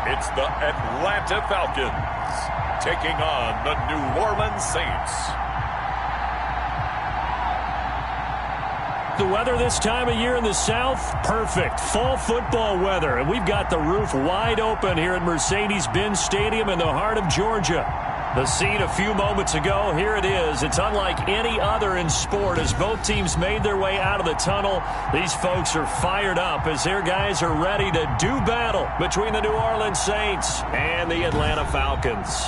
It's the Atlanta Falcons taking on the New Orleans Saints. The weather this time of year in the South, perfect. Fall football weather. And we've got the roof wide open here at Mercedes-Benz Stadium in the heart of Georgia. The scene a few moments ago, here it is. It's unlike any other in sport as both teams made their way out of the tunnel. These folks are fired up as their guys are ready to do battle between the New Orleans Saints and the Atlanta Falcons.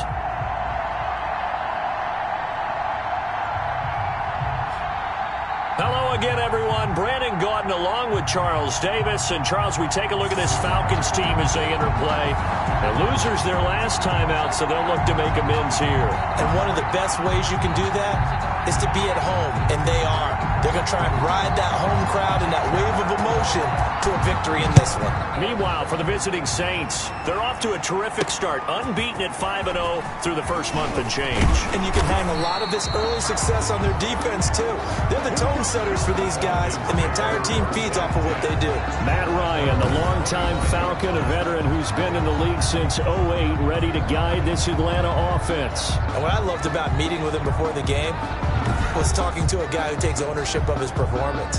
Hello again, everyone. Brandon Gordon along with Charles Davis. And, Charles, we take a look at this Falcons team as they enter play. The losers their last time out, so they'll look to make amends here. And one of the best ways you can do that is to be at home, and they are. They're going to try and ride that home crowd and that wave of emotion to a victory in this one. Meanwhile, for the visiting Saints, they're off to a terrific start, unbeaten at 5-0 through the first month and change. And you can hang a lot of this early success on their defense, too. They're the tone setters for these guys, and the entire team feeds off of what they do. Matt Ryan, the longtime Falcon, a veteran who's been in the league since 2008, ready to guide this Atlanta offense. And what I loved about meeting with him before the game was talking to a guy who takes ownership of his performance.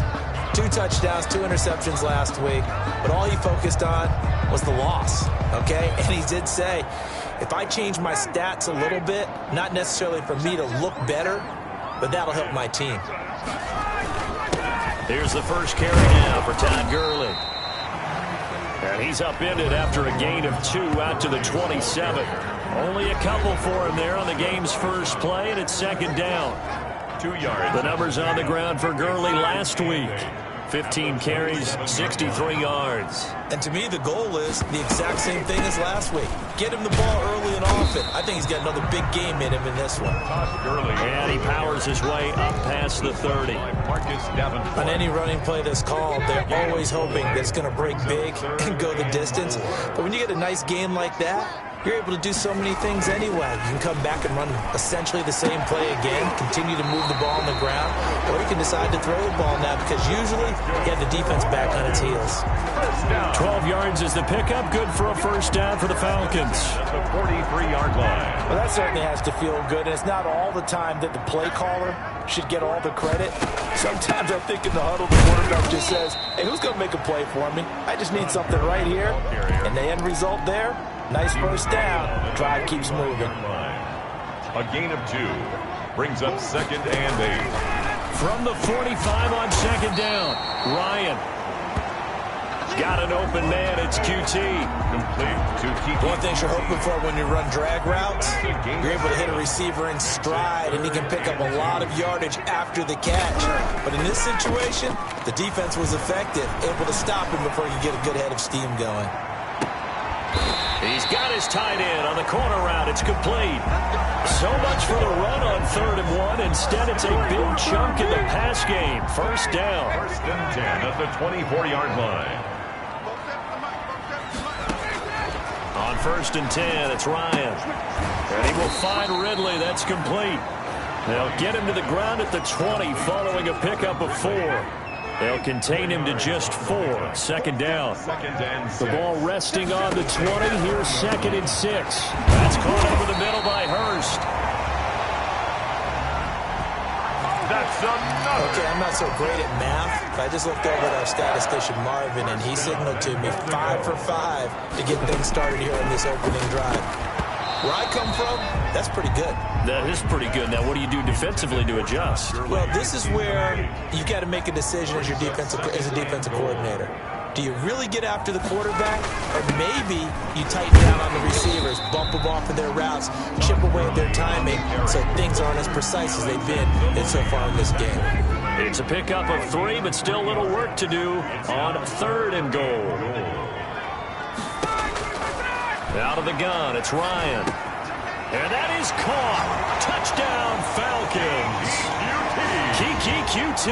2 touchdowns, 2 interceptions last week, but all he focused on was the loss, okay? And he did say, if I change my stats a little bit, not necessarily for me to look better, but that'll help my team. Here's the first carry now for Todd Gurley. And he's upended after a gain of 2 out to the 27. Only a couple for him there on the game's first play, and it's second down. 2 yards. The numbers on the ground for Gurley last week. 15 carries, 63 yards. And to me, the goal is the exact same thing as last week. Get him the ball early and often. I think he's got another big game in him in this one. And he powers his way up past the 30. On any running play that's called, they're always hoping that it's going to break big and go the distance. But when you get a nice game like that, you're able to do so many things anyway. You can come back and run essentially the same play again, continue to move the ball on the ground, or you can decide to throw the ball now because usually you have the defense back on its heels. 12 yards is the pickup, good for a first down for the Falcons. The 43-yard line. Well, that certainly has to feel good, and it's not all the time that the play caller should get all the credit. Sometimes I think in the huddle, the quarterback just says, hey, who's going to make a play for me? I just need something right here. And the end result there, nice first down. Drive keeps moving. A gain of 2 brings up 2nd and 8. From the 45 on second down, Ryan. Got an open man, it's QT. Complete to Kiki. One thing you're hoping for when you run drag routes, you're able to hit a receiver in stride, and he can pick up a lot of yardage after the catch. But in this situation, the defense was effective, able to stop him before he could get a good head of steam going. He's got his tight end on the corner route. It's complete. So much for the run on 3rd and 1. Instead, it's a big chunk in the pass game. First down. 1st and 10 at the 24-yard line. On 1st and 10, it's Ryan. And he will find Ridley. That's complete. They'll get him to the ground at the 20 following a pickup of 4. They'll contain him to just 4. 2nd down. 2nd and 6. The ball resting on the 20. Here's 2nd and 6. That's caught over the middle by Hurst. That's another. Okay, I'm not so great at math, but I just looked over at our statistician Marvin, and he signaled to me 5 for 5 to get things started here on this opening drive. Where I come from, that's pretty good. That is pretty good. Now, what do you do defensively to adjust? Well, this is where you got to make a decision as a defensive coordinator. Do you really get after the quarterback, or maybe you tighten down on the receivers, bump them off of their routes, chip away at their timing, so things aren't as precise as they've been so far in this game? It's a pickup of 3, but still a little work to do on 3rd and goal. Out of the gun, it's Ryan. And that is caught. Touchdown, Falcons. Kiki QT.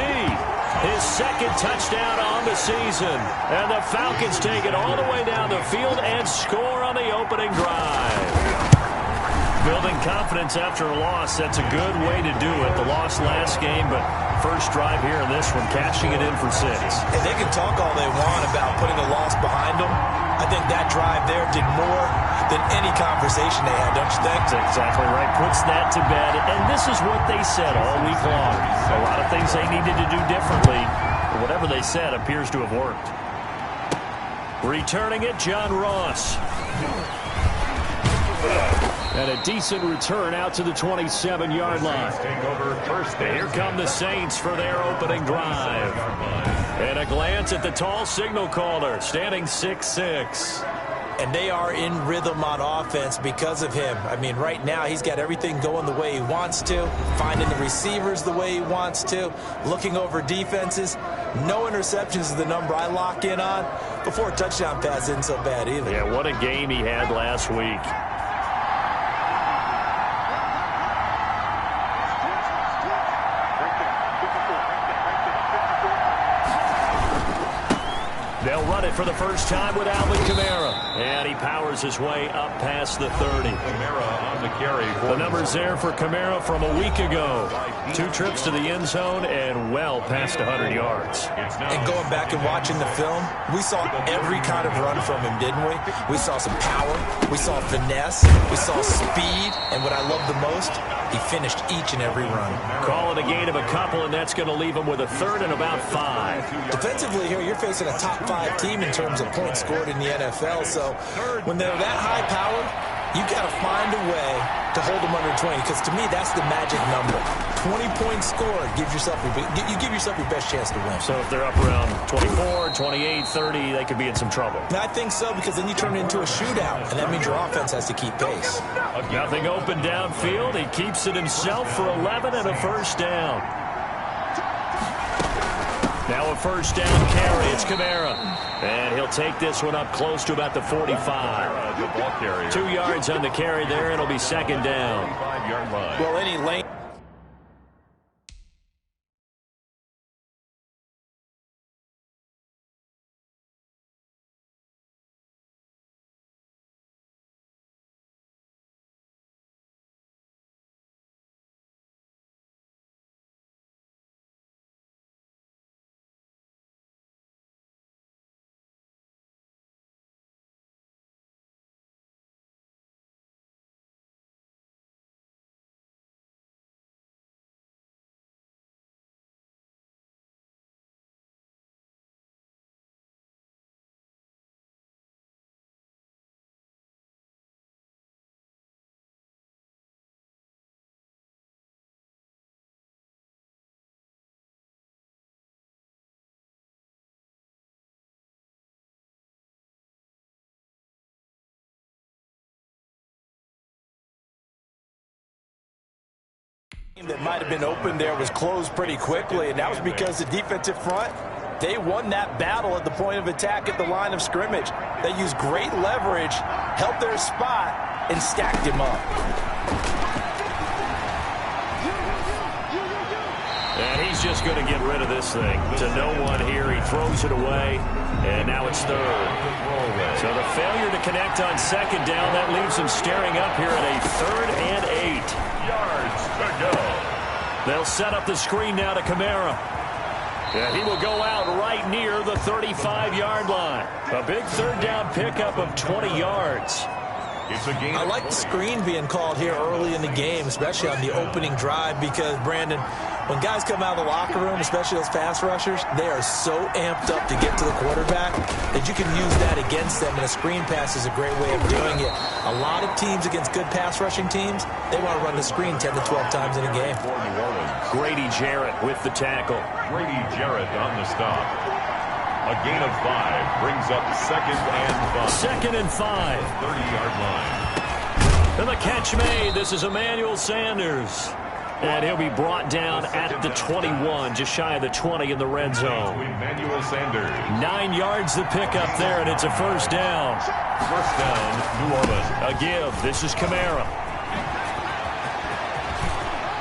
His 2nd touchdown on the season. And the Falcons take it all the way down the field and score on the opening drive. Building confidence after a loss, that's a good way to do it. The loss last game, but first drive here in this one, cashing it in for 6. And they can talk all they want about putting a loss behind them. I I think that drive there did more than any conversation they had, don't you think? That's exactly right. Puts that to bed. And this is what they said all week long. A lot of things they needed to do differently. But whatever they said appears to have worked. Returning it, John Ross. And a decent return out to the 27-yard line. Here come the Saints for their opening drive. And a glance at the tall signal caller, standing 6'6". And they are in rhythm on offense because of him. I mean, right now he's got everything going the way he wants to, finding the receivers the way he wants to, looking over defenses. No interceptions is the number I lock in on. Before a touchdown pass isn't so bad either. Yeah, what a game he had last week. They'll run it for the first time with Alvin Kamara. And he powers his way up past the 30. Kamara on the carry. The numbers there for Kamara from a week ago. 2 trips to the end zone and well past 100 yards. And going back and watching the film, we saw every kind of run from him, didn't we? We saw some power. We saw finesse. We saw speed. And what I love the most, he finished each and every run. Call it a gain of a couple, and that's going to leave him with a third and about 5. Defensively here, you're facing a top 5 team in terms of points scored in the NFL. So when they're that high powered, you've got to find a way to hold them under 20, because to me, that's the magic number. 20 points scored gives yourself you give yourself your best chance to win. So if they're up around 24, 28, 30, they could be in some trouble. I think so, because then you turn it into a shootout, and that means your offense has to keep pace. Nothing open downfield. He keeps it himself for 11 and a first down. Now a first down carry. It's Kamara. And he'll take this one up close to about the 45. 2 yards on the carry there. It'll be second down. Well, any lane. That might have been open there was closed pretty quickly, and that was because the defensive front, they won that battle at the point of attack at the line of scrimmage. They used great leverage, held their spot, and stacked him up. And he's just going to get rid of this thing to no one here. He throws it away, and now it's third. So the failure to connect on second down, that leaves him staring up here at a 3rd and 8. Yards to go. They'll set up the screen now to Kamara. And he will go out right near the 35-yard line. A big third down pickup of 20 yards. It's a game. I like the screen being called here early in the game, especially on the opening drive, because, Brandon, when guys come out of the locker room, especially those pass rushers, they are so amped up to get to the quarterback that you can use that against them, and a screen pass is a great way of doing it. A lot of teams against good pass rushing teams, they want to run the screen 10 to 12 times in a game. Grady Jarrett with the tackle. Grady Jarrett on the stop. A gain of 5 brings up 2nd and 5. 2nd and 5. 30-yard line. And the catch made. This is Emmanuel Sanders. And he'll be brought down at the 21, just shy of the 20 in the red zone. Emmanuel Sanders. 9 yards the pickup there, and it's a first down. First down, New Orleans. A give. This is Kamara.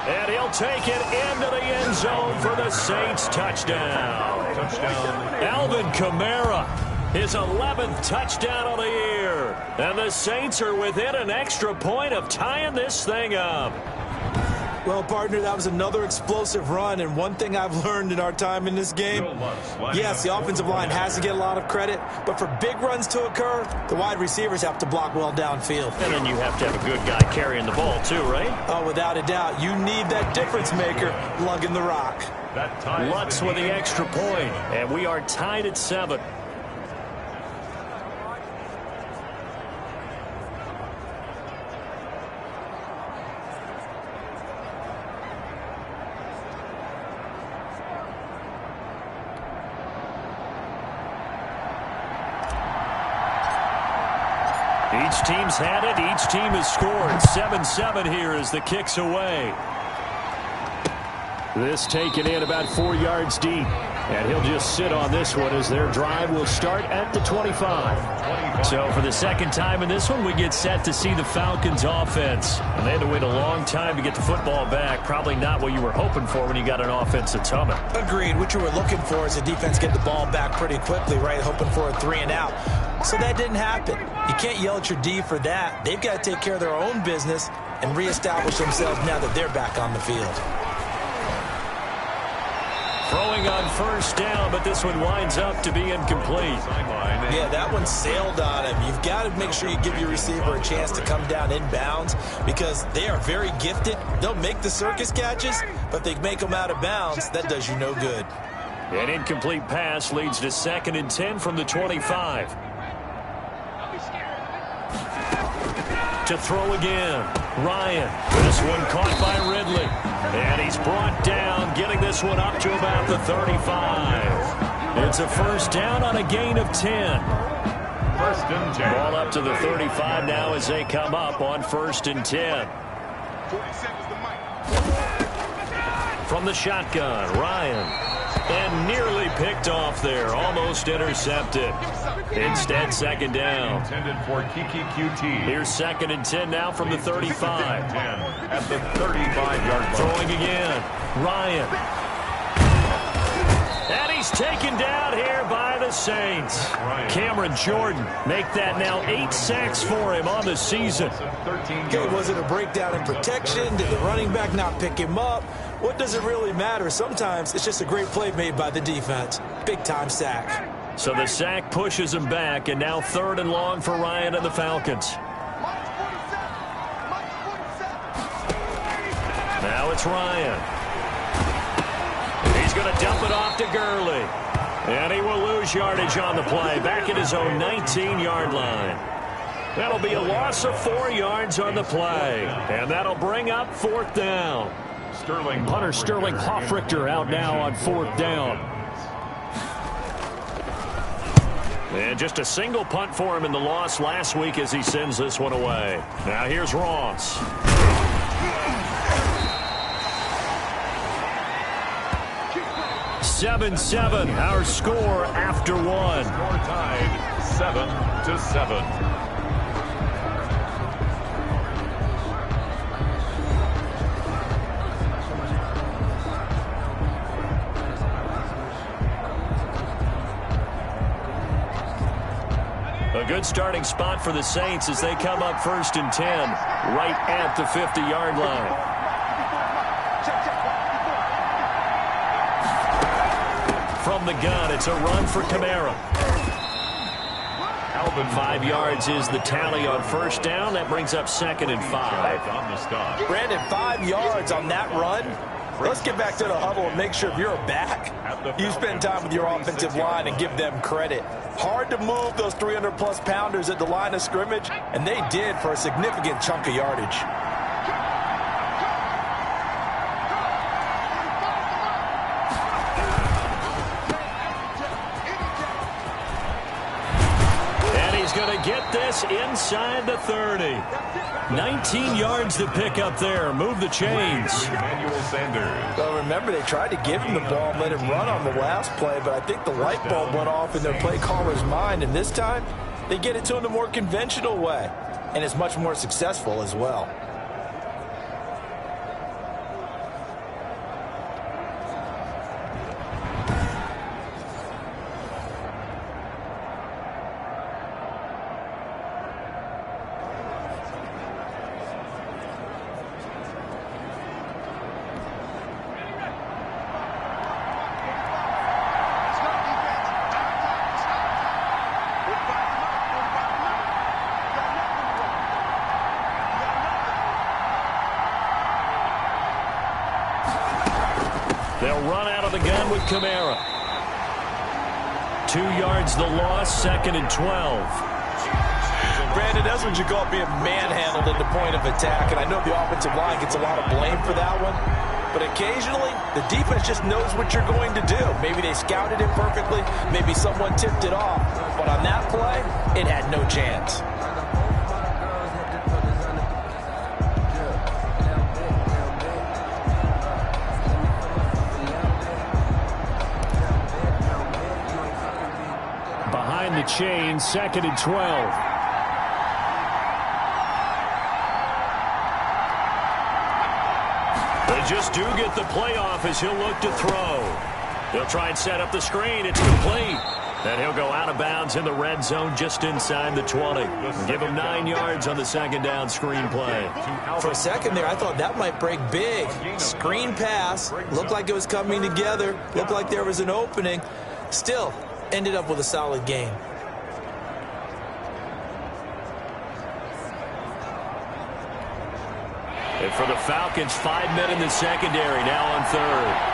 And he'll take it into the end zone for the Saints touchdown. Alvin Kamara, his 11th touchdown of the year. And the Saints are within an extra point of tying this thing up. Well, partner, that was another explosive run, and one thing I've learned in our time in this game, yes, the offensive line has to get a lot of credit, but for big runs to occur, the wide receivers have to block well downfield. And then you have to have a good guy carrying the ball too, right? Oh, without a doubt. You need that difference maker lugging the rock. Lutz with the extra point, and we are tied at 7. Each team's had it. Each team has scored. 7-7 here as the kick's away. This taken in about 4 yards deep. And he'll just sit on this one as their drive will start at the 25. So for the second time in this one, we get set to see the Falcons offense. And they had to wait a long time to get the football back. Probably not what you were hoping for when you got an offense that's humming. Agreed. What you were looking for is the defense get the ball back pretty quickly, right? Hoping for a 3 and out. So that didn't happen. You can't yell at your D for that. They've got to take care of their own business and reestablish themselves now that they're back on the field. Throwing on first down, but this one winds up to be incomplete. Yeah, that one sailed on him. You've got to make sure you give your receiver a chance to come down inbounds because they are very gifted. They'll make the circus catches, but if they make them out of bounds, that does you no good. An incomplete pass leads to 2nd and 10 from the 25. To throw again. Ryan. This one caught by Ridley. And he's brought down, getting this one up to about the 35. It's a first down on a gain of 10. First and 10. Ball up to the 35 now as they come up on 1st and 10. From the shotgun, Ryan. And nearly picked off there. Almost intercepted. Instead, 2nd down. Intended for QT. Here's 2nd and 10 now from the 35. 10 at the 35-yard line. Throwing again. Ryan. And he's taken down here by the Saints. Cameron Jordan make that now 8 sacks for him on the season. Okay, was it a breakdown in protection? Did the running back not pick him up? What does it really matter? Sometimes it's just a great play made by the defense. Big-time sack. So the sack pushes him back, and now 3rd and long for Ryan and the Falcons. Now it's Ryan. He's going to dump it off to Gurley. And he will lose yardage on the play, back at his own 19-yard line. That'll be a loss of 4 yards on the play. And that'll bring up 4th down. Punter Sterling Hoffrichter out now on 4th down. And just a single punt for him in the loss last week as he sends this one away. Now here's Ross. (7-7) our score after one. Score tied 7-7. A good starting spot for the Saints as they come up 1st and 10, right at the 50-yard line. From the gun, it's a run for Kamara. 5 yards is the tally on 1st down. That brings up 2nd and 5. Brandon, 5 yards on that run. Let's get back to the huddle and make sure if you're back, you spend time with your offensive line and give them credit. Hard to move those 300-plus pounders at the line of scrimmage, and they did for a significant chunk of yardage. And he's going to get this inside the 30. 19 yards to pick up there. Move the chains. Well, remember, they tried to give him the ball and let him run on the last play, but I think the light bulb went off in their play caller's mind, and this time they get it to him the more conventional way, and it's much more successful as well. run out of the gun with Kamara. 2 yards the loss, 2nd and 12. Brandon, that's what you call being manhandled at the point of attack, and I know the offensive line gets a lot of blame for that one, but occasionally the defense just knows what you're going to do. Maybe they scouted it perfectly, maybe someone tipped it off, but on that play, it had no chance. Behind the chain, 2nd and 12. They just do get the playoff as he'll look to throw. He'll try and set up the screen. It's complete. And he'll go out of bounds in the red zone just inside the 20. Give him 9 yards on the 2nd down screen play. For a second there, I thought that might break big. Screen pass. Looked like it was coming together. Looked like there was an opening. Still, ended up with a solid game. And for the Falcons, 5 men in the secondary, now on 3rd.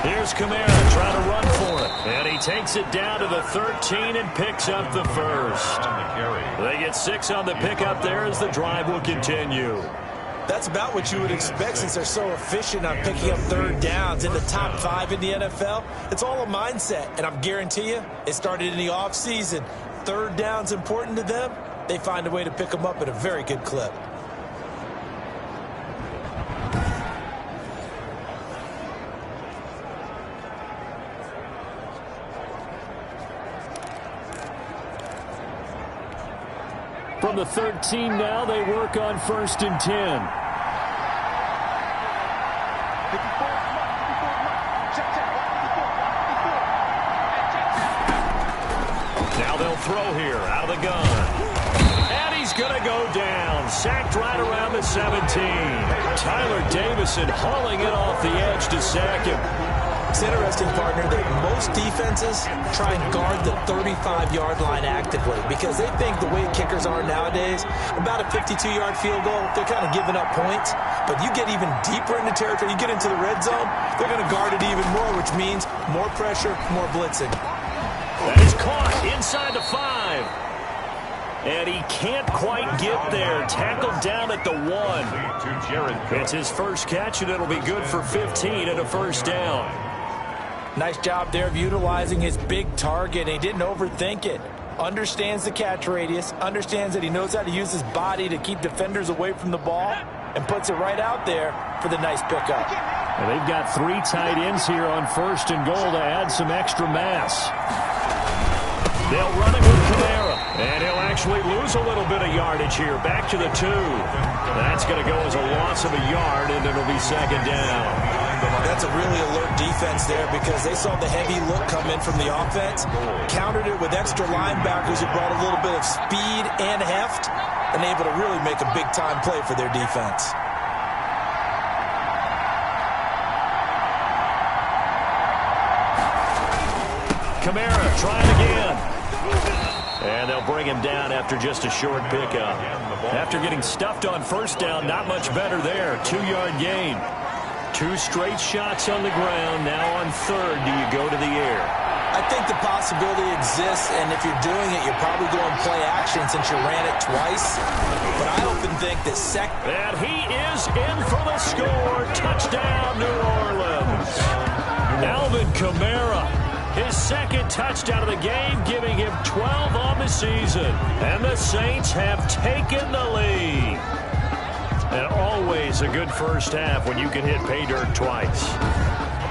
Here's Kamara trying to run for it. And he takes it down to the 13 and picks up the first. They get 6 on the pickup there as the drive will continue. That's about what you would expect since they're so efficient on picking up 3rd downs in the top 5 in the NFL. It's all a mindset, and I guarantee you it started in the offseason. 3rd down's important to them. They find a way to pick them up at a very good clip. From the 13 now, they work on 1st and 10. Now they'll throw here out of the gun. And he's going to go down. Sacked right around the 17. Tyler Davison hauling it off the edge to sack him. It's interesting, partner, that most defenses try and guard the 35-yard line actively because they think the way kickers are nowadays, about a 52-yard field goal, they're kind of giving up points. But you get even deeper into territory, you get into the red zone, they're going to guard it even more, which means more pressure, more blitzing. That is caught inside the 5. And he can't quite get there. Tackled down at the 1. It's his first catch, and it'll be good for 15 and a 1st down. Nice job there of utilizing his big target. He didn't overthink it. Understands the catch radius. Understands that he knows how to use his body to keep defenders away from the ball. And puts it right out there for the nice pickup. Well, they've got 3 tight ends here on 1st and goal to add some extra mass. They'll run it with Kamara. And he'll actually lose a little bit of yardage here. Back to the 2. That's going to go as a loss of a yard, and it'll be 2nd down. That's a really alert defense there because they saw the heavy look come in from the offense, countered it with extra linebackers who brought a little bit of speed and heft, and able to really make a big-time play for their defense. Kamara trying again. And they'll bring him down after just a short pickup. After getting stuffed on 1st down, not much better there. 2-yard gain. 2 straight shots on the ground. Now on 3rd, do you go to the air? I think the possibility exists, and if you're doing it, you're probably going play action since you ran it twice. But I often think that And he is in for the score. Touchdown, New Orleans. Alvin Kamara. His 2nd touchdown of the game, giving him 12 on the season. And the Saints have taken the lead. And always a good first half when you can hit pay dirt twice.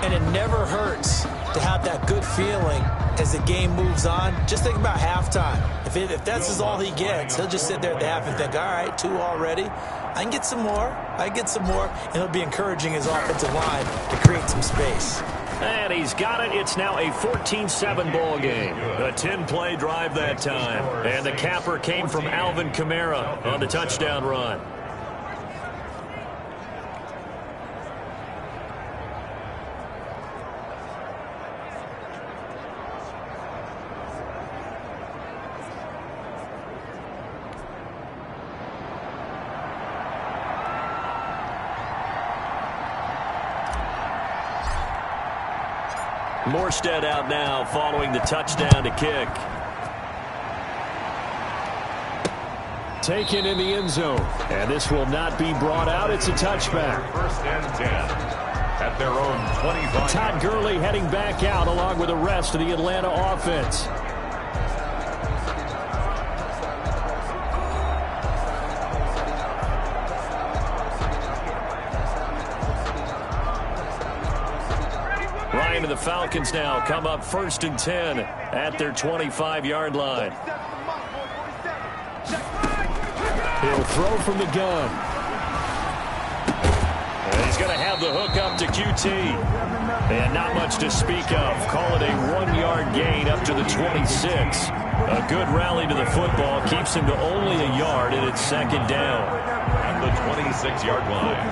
And it never hurts to have that good feeling as the game moves on. Just think about halftime. If that's all he gets, he'll just sit there at the half and think, all right, 2 already. I can get some more. And he'll be encouraging his offensive line to create some space. And he's got it. It's now a 14-7 ball game. A 10-play drive that time. And the capper came from Alvin Kamara on the touchdown run. Morstead out now following the touchdown to kick. Taken in the end zone. And this will not be brought out. It's a touchback. First and 10 at their own 25. Todd Gurley heading back out along with the rest of the Atlanta offense. Ryan and the Falcons now come up first and 10 at their 25-yard line. He'll throw from the gun. And he's going to have the hook up to QT. And not much to speak of. Call it a 1-yard gain up to the 26. A good rally to the football keeps him to only a yard, and it's second down. At the 26-yard line.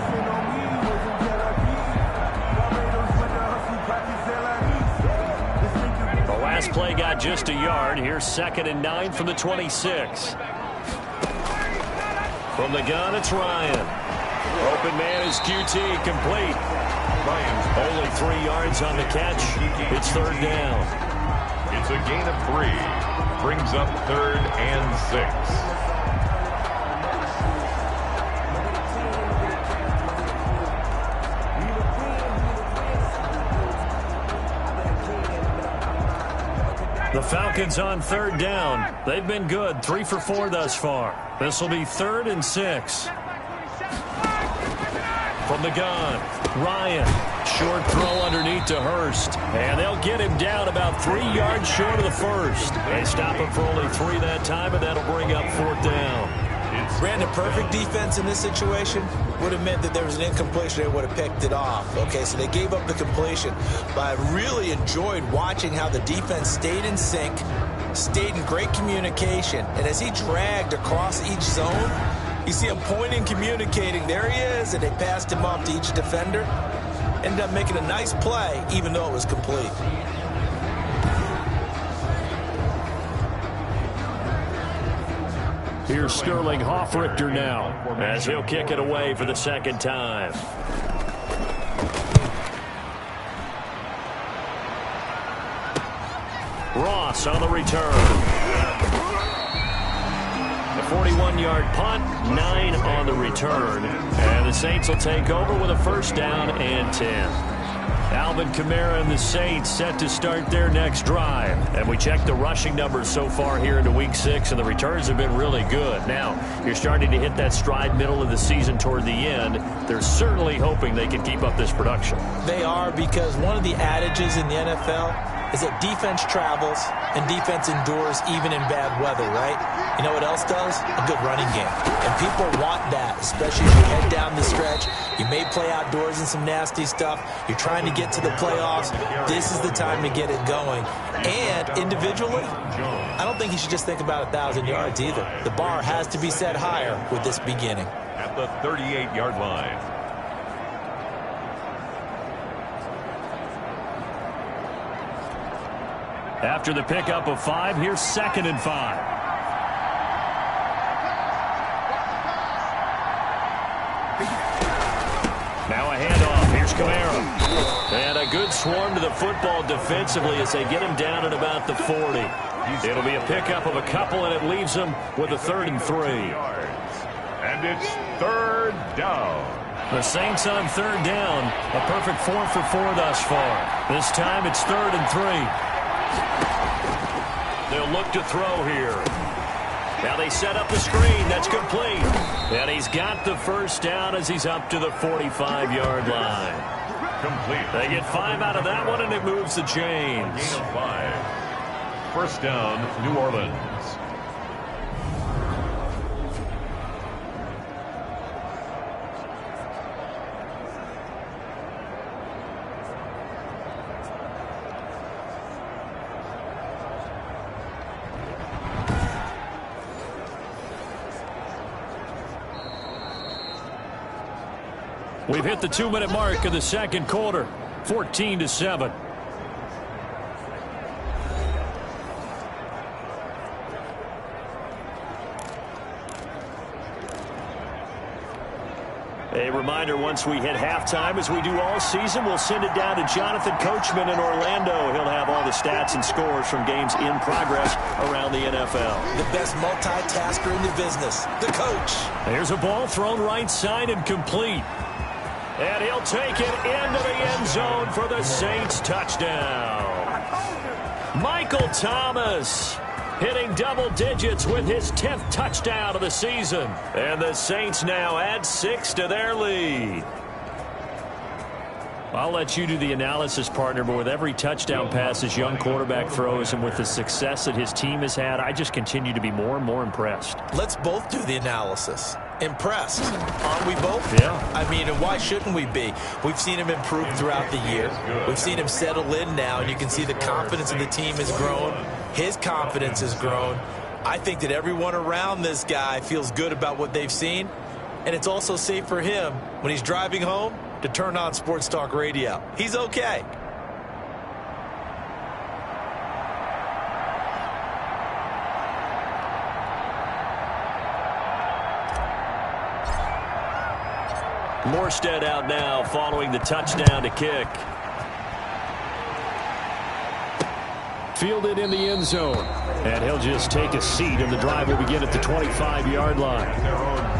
The last play got just a yard. Here's second and 9 from the 26. From the gun, it's Ryan. Open man is QT, complete. Ryan's Only 3 yards on the catch. It's third down. It's a gain of 3. Brings up third and 6. The Falcons on third down. They've been good, 3 for 4 thus far. This will be third and 6. From the gun, Ryan. Short throw underneath to Hurst. And they'll get him down about 3 yards short of the first. They stop him for only 3 that time, and that'll bring up fourth down. Brandon, perfect defense in this situation would have meant that there was an incompletion. They would have picked it off. Okay, so they gave up the completion. But I really enjoyed watching how the defense stayed in sync, stayed in great communication. And as he dragged across each zone, you see him pointing, communicating. There he is, and they passed him off to each defender. Ended up making a nice play, even though it was complete. Here's Sterling Hoffrichter now as he'll kick it away for the second time. Ross on the return. A 41-yard punt, 9 on the return. And the Saints will take over with a first down and 10. Alvin Kamara and the Saints set to start their next drive. And we checked the rushing numbers so far here into Week 6, and the returns have been really good. Now, you're starting to hit that stride middle of the season toward the end. They're certainly hoping they can keep up this production. They are, because one of the adages in the NFL is that defense travels and defense endures even in bad weather, right? You know what else does? A good running game. And people want that, especially as you head down the stretch. You may play outdoors in some nasty stuff. You're trying to get to the playoffs. This is the time to get it going. And individually, I don't think you should just think about 1,000 yards either. The bar has to be set higher with this beginning. At the 38-yard line. After the pickup of 5, here's second and 5. Now a handoff. Here's Kamara. And a good swarm to the football defensively as they get him down at about the 40. It'll be a pickup of a couple, and it leaves them with a 3rd and 3. And it's third down. The Saints on third down. A perfect 4 for 4 thus far. This time it's 3rd and 3. They'll look to throw here. Now they set up the screen. That's complete. And he's got the first down as he's up to the 45-yard line. Complete. They get 5 out of that one, and it moves the chains. Gain of 5. First down, New Orleans. We've hit the 2-minute mark of the second quarter, 14-7. A reminder, once we hit halftime, as we do all season, we'll send it down to Jonathan Coachman in Orlando. He'll have all the stats and scores from games in progress around the NFL. The best multitasker in the business, the coach. There's a ball thrown right side and complete. And he'll take it into the end zone for the Saints touchdown. Michael Thomas hitting double digits with his 10th touchdown of the season. And the Saints now add 6 to their lead. I'll let you do the analysis, partner, but with every touchdown pass this young quarterback throws and with the success that his team has had, I just continue to be more and more impressed. Let's both do the analysis. Impressed. Aren't we both? Yeah. I mean, and why shouldn't we be? We've seen him improve throughout the year. We've seen him settle in now, and you can see the confidence of the team has grown. His confidence has grown. I think that everyone around this guy feels good about what they've seen, and it's also safe for him when he's driving home to turn on Sports Talk Radio. He's okay. Morstead out now following the touchdown to kick. Fielded in the end zone. And he'll just take a seat, and the drive will begin at the 25-yard line.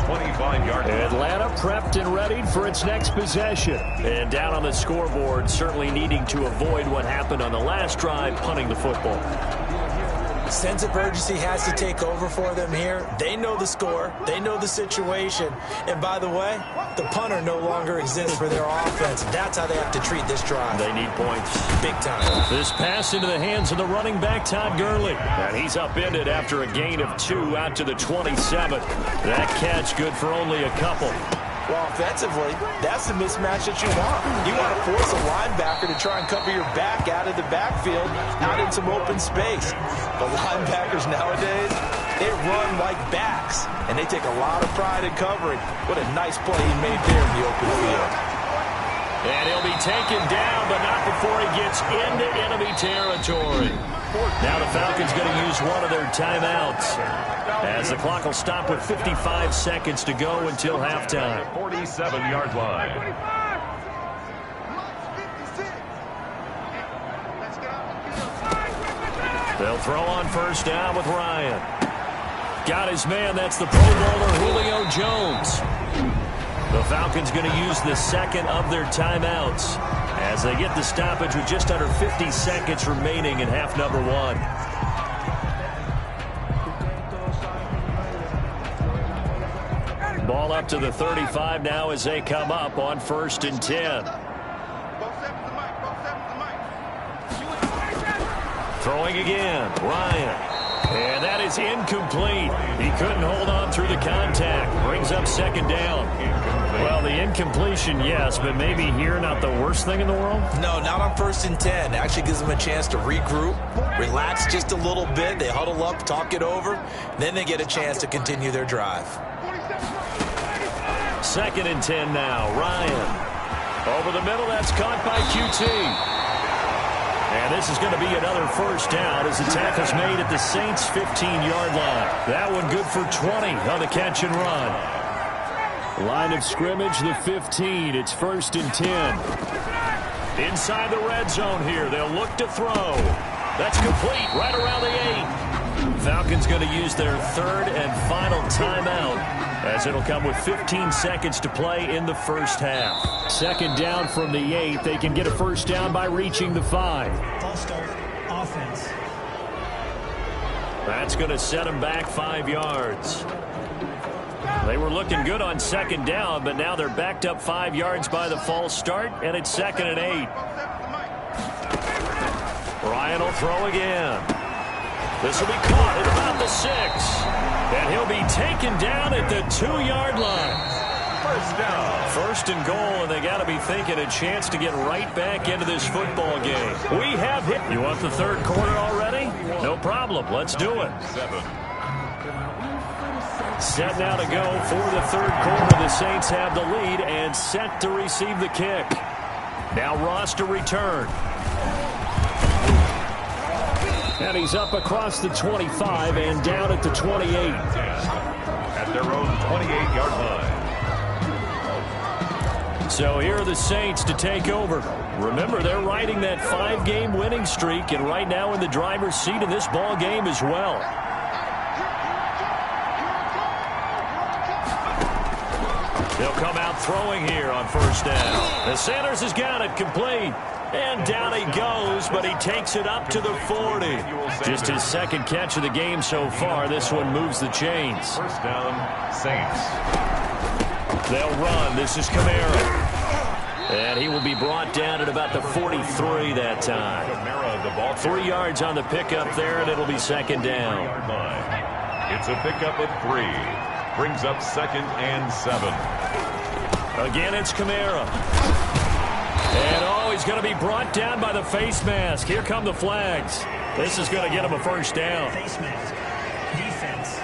Atlanta prepped and readied for its next possession. And down on the scoreboard, certainly needing to avoid what happened on the last drive, punting the football. Sense of urgency has to take over for them here. They know the score. They know the situation. And by the way, the punter no longer exists for their offense. That's how they have to treat this drive. They need points. Big time. This pass into the hands of the running back, Todd Gurley. And he's upended after a gain of 2 out to the 27. That catch good for only a couple. Well, offensively, that's the mismatch that you want. You want to force a linebacker to try and cover your back out of the backfield, out in some open space. The linebackers nowadays, they run like backs, and they take a lot of pride in covering. What a nice play he made there in the open field. And he'll be taken down, but not before he gets into enemy territory. Now the Falcons going to use one of their timeouts, as the clock will stop with 55 seconds to go until halftime. 47-yard line. They'll throw on first down with Ryan. Got his man. That's the Pro Bowler Julio Jones. The Falcons going to use the second of their timeouts as they get the stoppage with just under 50 seconds remaining in half number 1. Ball up to the 35 now as they come up on 1st and 10. Throwing again, Ryan. And that is incomplete. He couldn't hold on through the contact. Brings up 2nd down. Well, the incompletion, yes, but maybe here not the worst thing in the world? No, not on 1st and 10. Actually gives them a chance to regroup, relax just a little bit. They huddle up, talk it over. Then they get a chance to continue their drive. 2nd and 10 now. Ryan. Over the middle, that's caught by QT. And this is going to be another first down as the tackle's made at the Saints' 15-yard line. That one good for 20 on the catch and run. Line of scrimmage, the 15. It's 1st and 10. Inside the red zone here. They'll look to throw. That's complete right around the 8. Falcons going to use their 3rd and final timeout, as it'll come with 15 seconds to play in the first half. 2nd down from the 8. They can get a first down by reaching the 5. False start, offense. That's going to set them back 5 yards. They were looking good on 2nd down, but now they're backed up 5 yards by the false start, and it's 2nd and 8. Ryan will throw again. This will be caught at about the 6. And he'll be taken down at the 2-yard line. First down. 1st and goal, and they got to be thinking a chance to get right back into this football game. We have hit. You want the 3rd quarter already? No problem. Let's do it. 7. Set now to go for the 3rd quarter. The Saints have the lead and set to receive the kick. Now Ross to return. And he's up across the 25 and down at the 28. At their own 28-yard line. So here are the Saints to take over. Remember, they're riding that 5-game winning streak, and right now in the driver's seat in this ball game as well. He'll come out throwing here on first down. And Sanders has got it complete. And down he goes, but he takes it up to the 40. Just his second catch of the game so far. This one moves the chains. First down, Saints. They'll run. This is Kamara. And he will be brought down at about the 43 that time. 3 yards on the pickup there, and it'll be second down. It's a pickup of 3. Brings up 2nd and 7. Again, it's Kamara. And, he's going to be brought down by the face mask. Here come the flags. This is going to get him a first down. Face mask. Defense.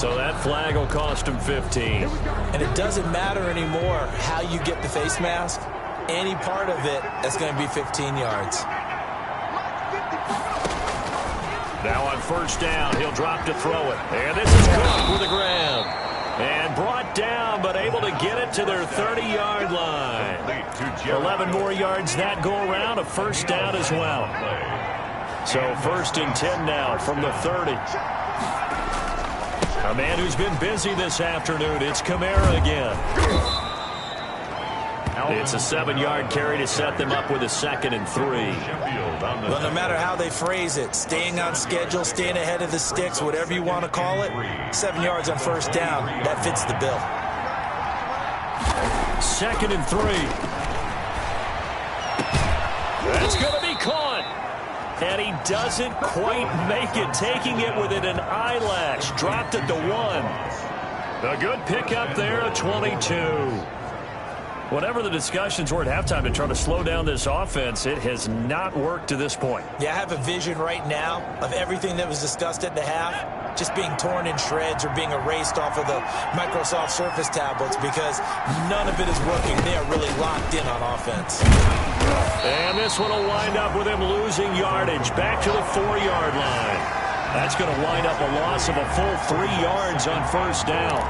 So that flag will cost him 15. And it doesn't matter anymore how you get the face mask. Any part of it, that's going to be 15 yards. Now on first down, he'll drop to throw it. And this is Cook with the grab. And brought down, but able to get it to their 30-yard line. 11 more yards that go around, a first down as well. So 1st and 10 now from the 30. A man who's been busy this afternoon, it's Kamara again. It's a 7-yard carry to set them up with a 2nd and 3. Well, no matter how they phrase it, staying on schedule, staying ahead of the sticks, whatever you want to call it, 7 yards on first down, that fits the bill. 2nd and 3. That's going to be caught. And he doesn't quite make it, taking it within an eyelash. Dropped at the 1. A good pickup there at 22. Whatever the discussions were at halftime to try to slow down this offense, it has not worked to this point. Yeah, I have a vision right now of everything that was discussed at the half just being torn in shreds or being erased off of the Microsoft Surface tablets because none of it is working. They are really locked in on offense. And this one will wind up with him losing yardage back to the 4-yard line. That's going to wind up a loss of a full 3 yards on first down.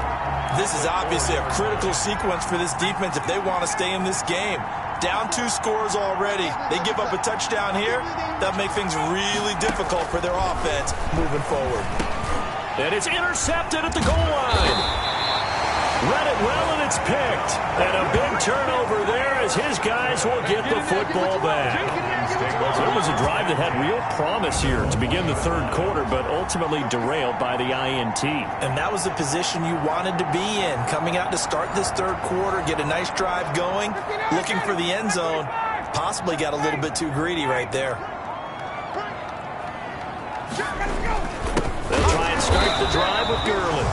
This is obviously a critical sequence for this defense if they want to stay in this game. Down 2 scores already. They give up a touchdown here. That'll make things really difficult for their offense moving forward. And it's intercepted at the goal line. Read it well, and it's picked. And a big turnover there as his guys will get the football back. So it was a drive that had real promise here to begin the 3rd quarter, but ultimately derailed by the INT. And that was the position you wanted to be in. Coming out to start this 3rd quarter, get a nice drive going, looking for the end zone. Possibly got a little bit too greedy right there. They'll try and start the drive with Gurley.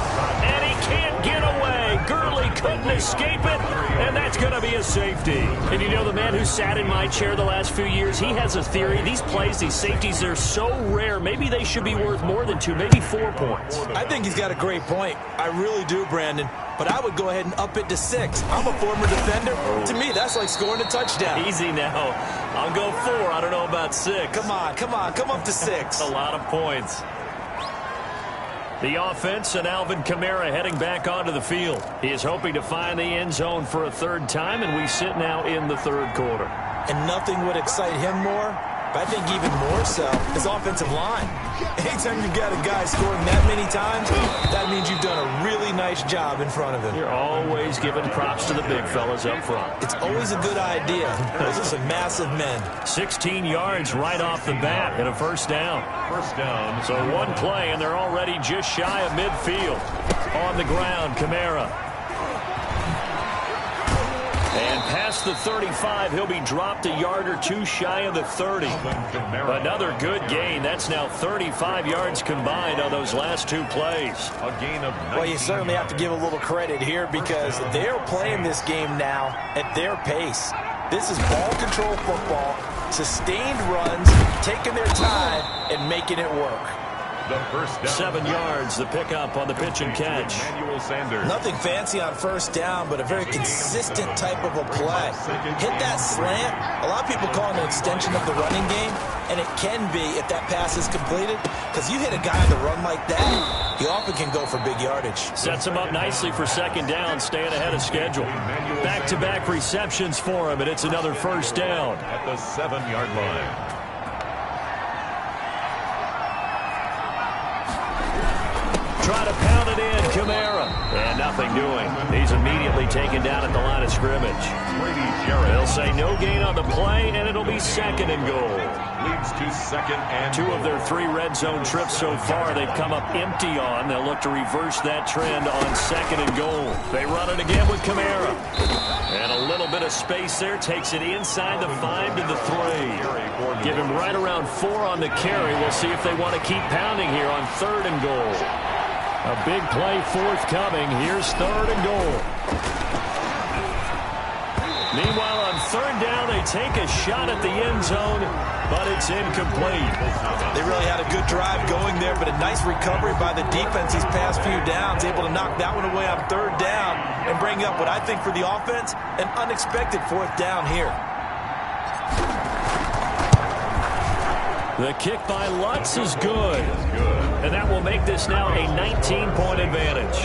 And he can't get away. Gurley couldn't escape it, and that's going to be a safety. And you know, the man who sat in my chair the last few years, he has a theory. These plays, these safeties, they're so rare. Maybe they should be worth more than 2, maybe 4 points. I think he's got a great point. I really do, Brandon. But I would go ahead and up it to 6. I'm a former defender. To me, that's like scoring a touchdown. Easy now. I'll go 4. I don't know about 6. Come on. Come up to 6. A lot of points. The offense and Alvin Kamara heading back onto the field. He is hoping to find the end zone for a 3rd time, and we sit now in the 3rd quarter. And nothing would excite him more, but I think even more so, his offensive line. Anytime you've got a guy scoring that many times, that means you've done a really nice job in front of him. You're always giving props to the big fellas up front. It's always a good idea. Those are some massive men. 16 yards right off the bat and a first down. First down. So 1 play, and they're already just shy of midfield. On the ground, Kamara. And past the 35, he'll be dropped a yard or 2 shy of the 30. Another good gain. That's now 35 yards combined on those last 2 plays. A gain of 19. Well, you certainly have to give a little credit here because they're playing this game now at their pace. This is ball control football, sustained runs, taking their time, and making it work. the first down. 7 yards, the pickup on the pitch and catch. Nothing fancy on first down, but a very consistent type of a play. Hit that slant. A lot of people call it an extension of the running game, and it can be if that pass is completed, because you hit a guy on the run like that, he often can go for big yardage. Sets him up nicely for second down, staying ahead of schedule. Back-to-back receptions for him, and it's another first down. At the 7-yard line. Try to pound it in, Kamara. And nothing doing. He's immediately taken down at the line of scrimmage. They'll say no gain on the play, and it'll be second and goal. Leads to second and 2 of their 3 red zone trips so far they've come up empty on. They'll look to reverse that trend on second and goal. They run it again with Kamara. And a little bit of space there. Takes it inside the 5 to the 3. Give him right around 4 on the carry. We'll see if they want to keep pounding here on third and goal. A big play forthcoming. Here's third and goal. Meanwhile, on third down, they take a shot at the end zone, but it's incomplete. They really had a good drive going there, but a nice recovery by the defense these past few downs, able to knock that one away on third down and bring up what I think for the offense, an unexpected fourth down here. The kick by Lutz is good. And that will make this now a 19-point advantage.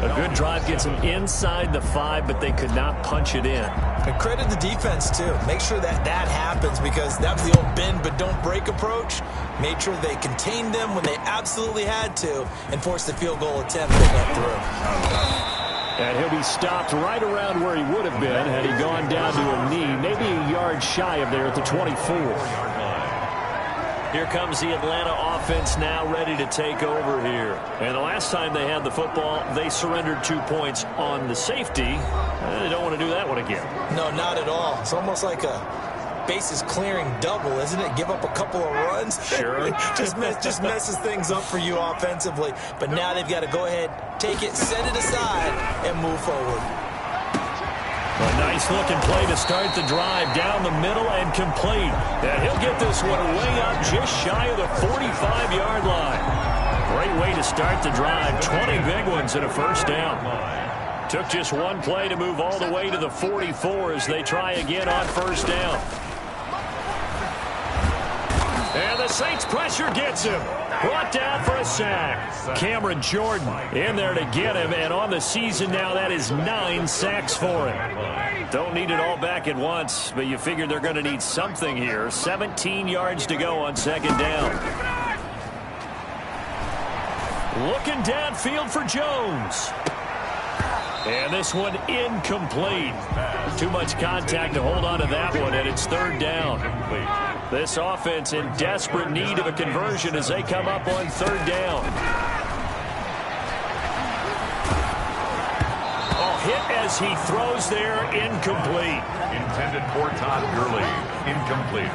A good drive gets them inside the 5, but they could not punch it in. And credit the defense, too. Make sure that happens, because that was the old bend but don't break approach. Made sure they contained them when they absolutely had to and forced the field goal attempt that went through. And he'll be stopped right around where he would have been had he gone down to a knee, maybe a yard shy of there at the 24. Here comes the Atlanta offense now ready to take over here. And the last time they had the football, they surrendered 2 points on the safety. They don't want to do that one again. No, not at all. It's almost like a bases clearing double, isn't it? Give up a couple of runs. Sure. just messes things up for you offensively. But now they've got to go ahead, take it, set it aside, and move forward. A nice-looking play to start the drive down the middle and complete. And he'll get this one way up just shy of the 45-yard line. Great way to start the drive. 20 big ones and a first down. Took just one play to move all the way to the 44 as they try again on first down. And the Saints pressure gets him. Brought down for a sack. Cameron Jordan in there to get him, and on the season now, that is 9 sacks for him. Don't need it all back at once, but you figure they're going to need something here. 17 yards to go on second down. Looking downfield for Jones. And this one incomplete. Too much contact to hold on to that one, and it's third down. This offense in desperate need of a conversion as they come up on third down. Oh, hit as he throws there, incomplete. Intended for Todd Gurley. Incomplete.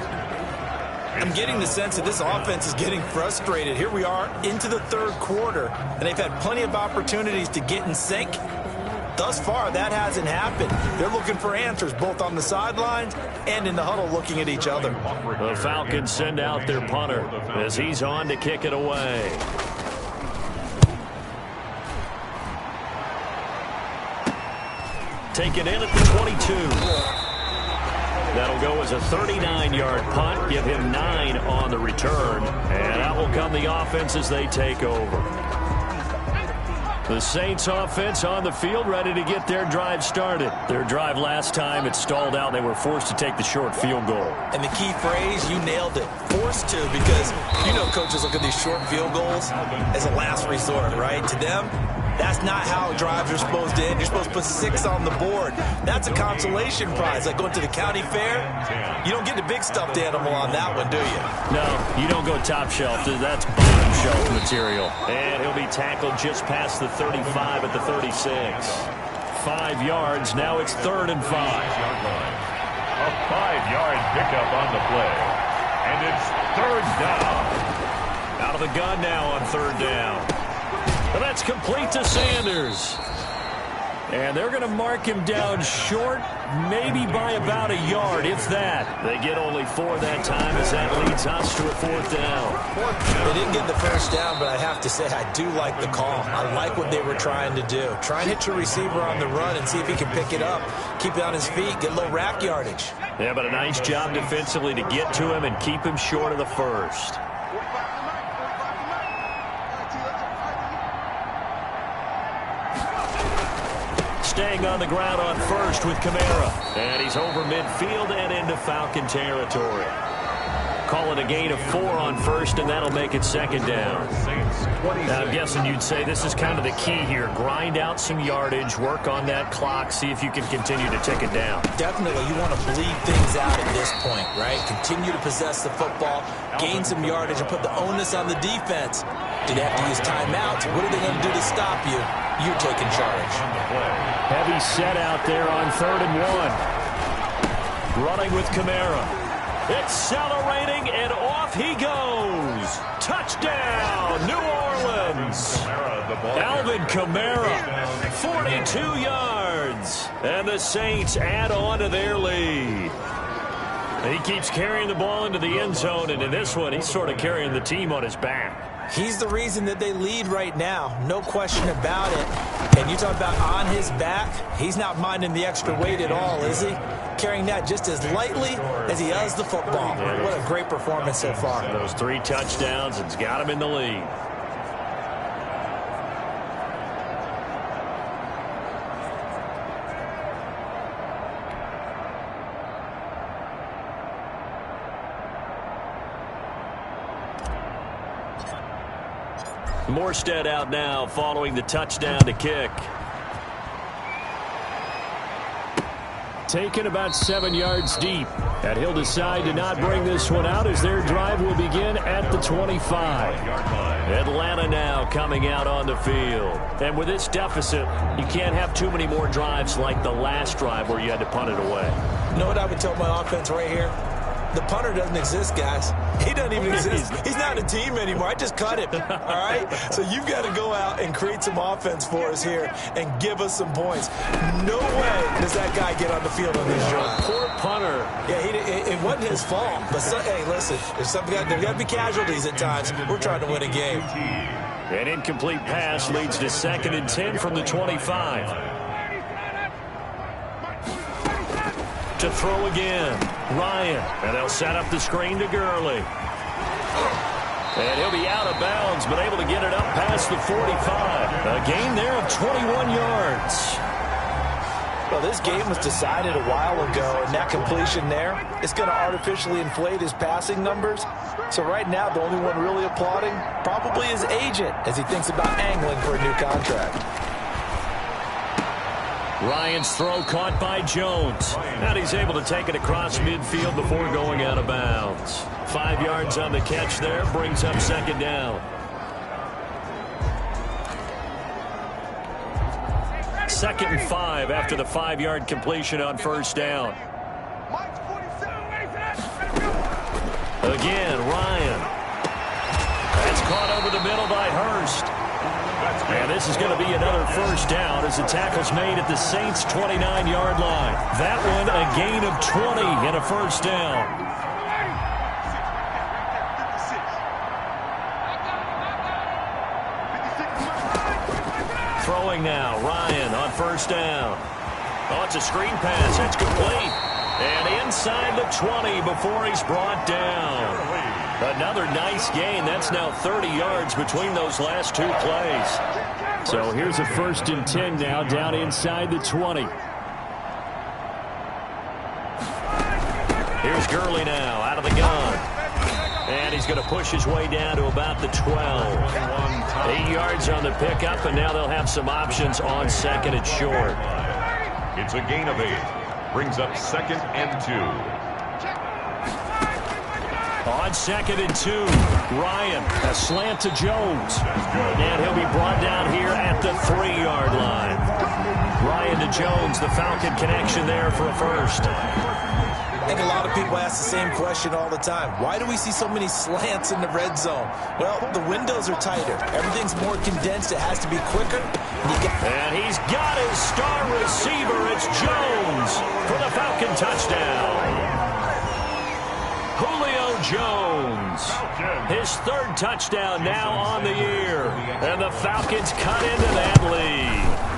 I'm getting the sense that this offense is getting frustrated. Here we are into the third quarter, and they've had plenty of opportunities to get in sync. Thus far, that hasn't happened. They're looking for answers both on the sidelines and in the huddle looking at each other. The Falcons send out their punter as he's on to kick it away. Taken in at the 22. That'll go as a 39-yard punt. Give him 9 on the return. And out will come the offense as they take over. The Saints offense on the field ready to get their drive started. Their drive last time, it stalled out. They were forced to take the short field goal. And the key phrase, you nailed it. Forced to, because you know coaches look at these short field goals as a last resort, right? To them, that's not how drives are supposed to end. You're supposed to put 6 on the board. That's a consolation prize. Like going to the county fair, you don't get the big stuffed animal on that one, do you? No, you don't go top shelf. That's bottom shelf material. And he'll be tackled just past the 35 at the 36. 5 yards. Now it's third and 5. A 5-yard pickup on the play. And it's third down. Out of the gun now on third down. And that's complete to Sanders. And they're going to mark him down short, maybe by about a yard, if that. They get only 4 that time as that leads us to a 4th down. They didn't get the first down, but I have to say I do like the call. I like what they were trying to do. Try and hit your receiver on the run and see if he can pick it up, keep it on his feet, get a little rack yardage. Yeah, but a nice job defensively to get to him and keep him short of the first. Staying on the ground on first with Kamara. And he's over midfield and into Falcon territory. Call it a gain of 4 on first, and that'll make it 2nd down. Now, I'm guessing you'd say this is kind of the key here. Grind out some yardage, work on that clock, see if you can continue to tick it down. Definitely, you want to bleed things out at this point, right? Continue to possess the football, gain some yardage, and put the onus on the defense. Do they have to use timeouts? What are they going to do to stop you? You're taking charge. Heavy set out there on 3rd and 1. Running with Kamara. Accelerating, and off he goes. Touchdown, New Orleans. Alvin Kamara, 42 yards. And the Saints add on to their lead. He keeps carrying the ball into the end zone, and in this one, he's sort of carrying the team on his back. He's the reason that they lead right now. No question about it. And you talk about on his back, he's not minding the extra weight at all, is he? Carrying that just as lightly as he does the football. What a great performance so far. Those 3 touchdowns, it's got him in the lead. Morstead out now following the touchdown to kick. Taken about 7 yards deep. And he'll decide to not bring this one out as their drive will begin at the 25. Atlanta now coming out on the field. And with this deficit, you can't have too many more drives like the last drive where you had to punt it away. You know what I would tell my offense right here? The punter doesn't exist, guys. He doesn't even exist. He's not a team anymore. I just cut him, all right? So you've got to go out and create some offense for us here and give us some points. No way does that guy get on the field on this drive. Poor punter. Yeah, it wasn't his fault. But, hey, listen, there's got to be casualties at times. We're trying to win a game. An incomplete pass leads to 2nd and 10 from the 25. To throw again, Ryan, and they'll set up the screen to Gurley. And he'll be out of bounds, but able to get it up past the 45. A gain there of 21 yards. Well, this game was decided a while ago, and that completion there is going to artificially inflate his passing numbers. So right now, the only one really applauding probably his agent as he thinks about angling for a new contract. Ryan's throw caught by Jones. And he's able to take it across midfield before going out of bounds. 5 yards on the catch there, brings up 2nd down. 2nd and 5 after the 5-yard completion on 1st down. Again, Ryan. That's caught over the middle by Hurst. And this is going to be another 1st down as the tackle's made at the Saints' 29-yard line. That one a gain of 20 and a 1st down. Throwing now, Ryan on 1st down. Oh, it's a screen pass. That's complete. And inside the 20 before he's brought down. Another nice gain. That's now 30 yards between those last 2 plays. So here's a 1st and 10 now down inside the 20. Here's Gurley now out of the gun. And he's going to push his way down to about the 12. 8 yards on the pickup, and now they'll have some options on 2nd and short. It's a gain of 8. Brings up 2nd and 2. On 2nd and 2, Ryan, a slant to Jones. And he'll be brought down here at the 3-yard line. Ryan to Jones, the Falcon connection there for a 1st. I think a lot of people People ask the same question all the time. Why do we see so many slants in the red zone? Well, the windows are tighter. Everything's more condensed. It has to be quicker. And he's got his star receiver. It's Jones for the Falcon touchdown. Julio Jones, his third touchdown now on the year. And the Falcons cut into that lead.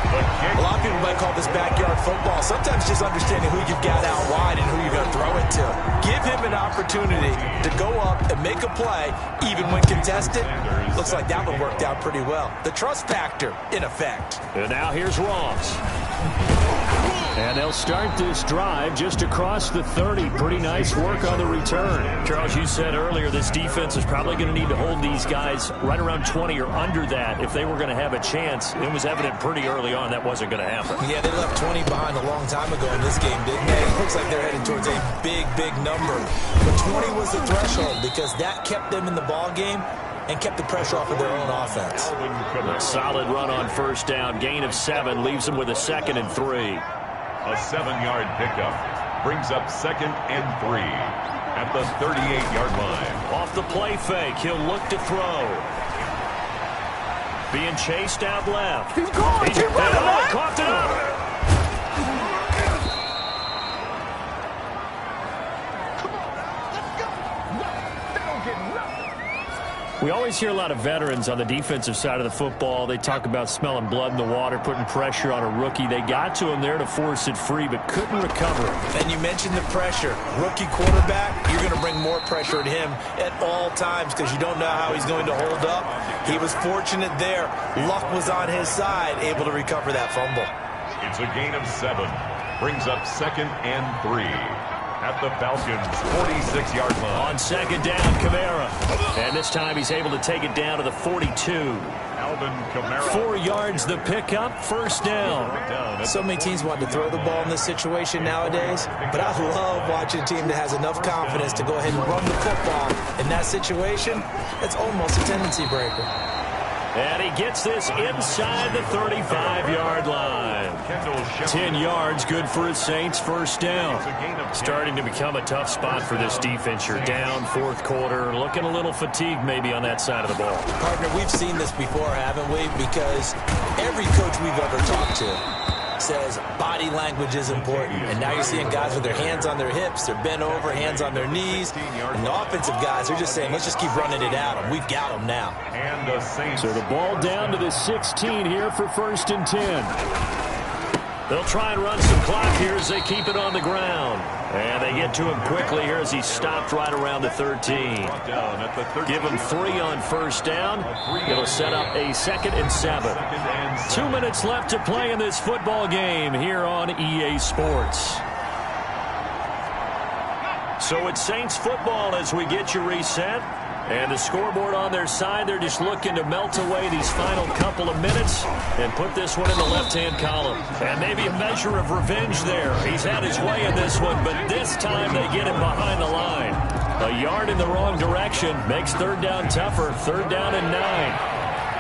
A lot of people might call this backyard football. Sometimes just understanding who you've got out wide and who you're going to throw it to. Give him an opportunity to go up and make a play, even when contested. Looks like that one worked out pretty well. The trust factor, in effect. And now here's Ross. And they'll start this drive just across the 30. Pretty nice work on the return. Charles, you said earlier this defense is probably going to need to hold these guys right around 20 or under that if they were going to have a chance. It was evident pretty early on that wasn't going to happen. Yeah, they left 20 behind a long time ago in this game, didn't they? It looks like they're heading towards a big, big number. But 20 was the threshold because that kept them in the ball game and kept the pressure off of their own offense. A solid run on first down. Gain of 7 leaves them with a 2nd and 3. A 7-yard pickup brings up 2nd and 3 at the 38-yard line. Off the play fake, he'll look to throw. Being chased out left. He's going. Keep running, man. Coughed it up. We always hear a lot of veterans on the defensive side of the football. They talk about smelling blood in the water, putting pressure on a rookie. They got to him there to force it free, but couldn't recover it. And you mentioned the pressure. Rookie quarterback, you're going to bring more pressure at him at all times because you don't know how he's going to hold up. He was fortunate there. Luck was on his side, able to recover that fumble. It's a gain of 7. Brings up 2nd and 3. At the Falcons' 46-yard line. On 2nd down, Kamara. And this time he's able to take it down to the 42. Alvin Kamara. 4 yards the pickup, first down. So many teams want to throw the ball in this situation nowadays, but I love watching a team that has enough confidence to go ahead and run the football. In that situation, it's almost a tendency breaker. And he gets this inside the 35-yard line. 10 yards, good for his Saints, first down. Starting to become a tough spot for this defense. You're down, 4th quarter, looking a little fatigued maybe on that side of the ball. Partner, we've seen this before, haven't we? Because every coach we've ever talked to says body language is important. And now you're seeing guys with their hands on their hips, they're bent over, hands on their knees. And the offensive guys are just saying, let's just keep running it at them. We've got them now. So the ball down to the 16 here for 1st and 10. They'll try and run some clock here as they keep it on the ground. And they get to him quickly here as he stopped right around the 13. Give him 3 on first down. It'll set up a 2nd and 7. 2 minutes left to play in this football game here on EA Sports. So it's Saints football as we get you reset. And the scoreboard on their side, they're just looking to melt away these final couple of minutes and put this one in the left-hand column. And maybe a measure of revenge there. He's had his way in this one, but this time they get him behind the line. A yard in the wrong direction makes 3rd down tougher. 3rd down and 9.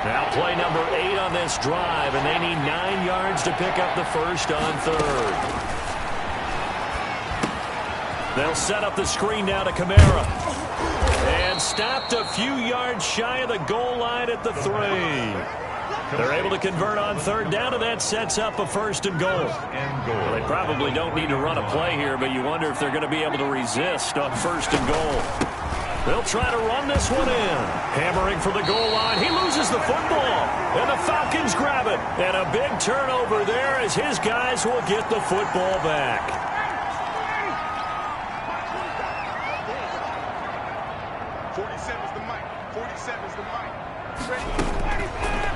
Now play number 8 on this drive, and they need 9 yards to pick up the first on 3rd. They'll set up the screen now to Kamara. And stopped a few yards shy of the goal line at the 3. They're able to convert on 3rd down, and that sets up a 1st and goal. Well, they probably don't need to run a play here, but you wonder if they're going to be able to resist on 1st and goal. They'll try to run this one in. Hammering for the goal line. He loses the football, and the Falcons grab it. And a big turnover there as his guys will get the football back.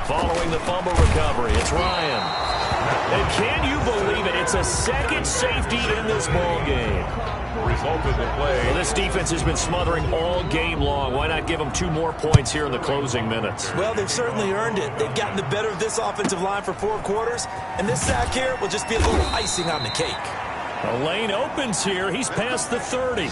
Following the fumble recovery, it's Ryan. And can you believe it? It's a 2nd safety in this ball game. Result of the play. Well, this defense has been smothering all game long. Why not give them 2 more points here in the closing minutes? Well, they've certainly earned it. They've gotten the better of this offensive line for 4 quarters, and this sack here will just be a little icing on the cake. A lane opens here. He's past the 30.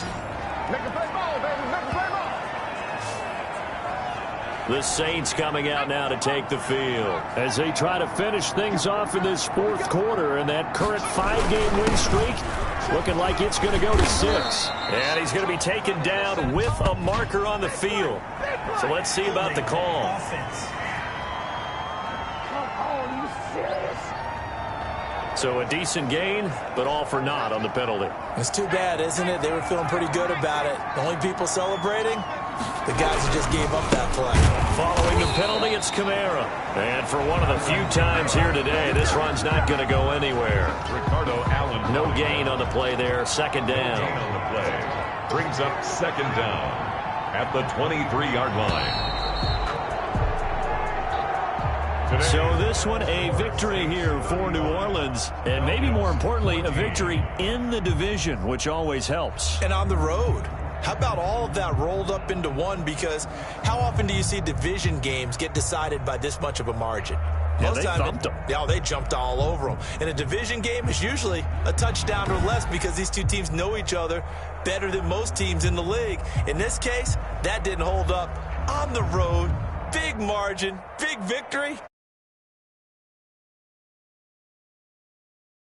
The Saints coming out now to take the field as they try to finish things off in this 4th quarter, and that current 5-game win streak Looking like it's going to go to 6. And he's going to be taken down with a marker on the field. So let's see about the call. So a decent gain, but all for naught on the penalty. It's too bad, isn't it? They were feeling pretty good about it. The only people celebrating, the guys who just gave up that play. Following the penalty, it's Kamara. And for one of the few times here today, this run's not going to go anywhere. Ricardo Allen. No gain on the play there. Second down. No gain on the play. Brings up second down at the 23-yard line. So this one, a victory here for New Orleans. And maybe more importantly, a victory in the division, which always helps. And on the road. How about all of that rolled up into one? Because how often do you see division games get decided by this much of a margin? Yeah, they thumped them. Yeah, they jumped all over them. And a division game is usually a touchdown or less because these two teams know each other better than most teams in the league. In this case, that didn't hold up. On the road, big margin, big victory.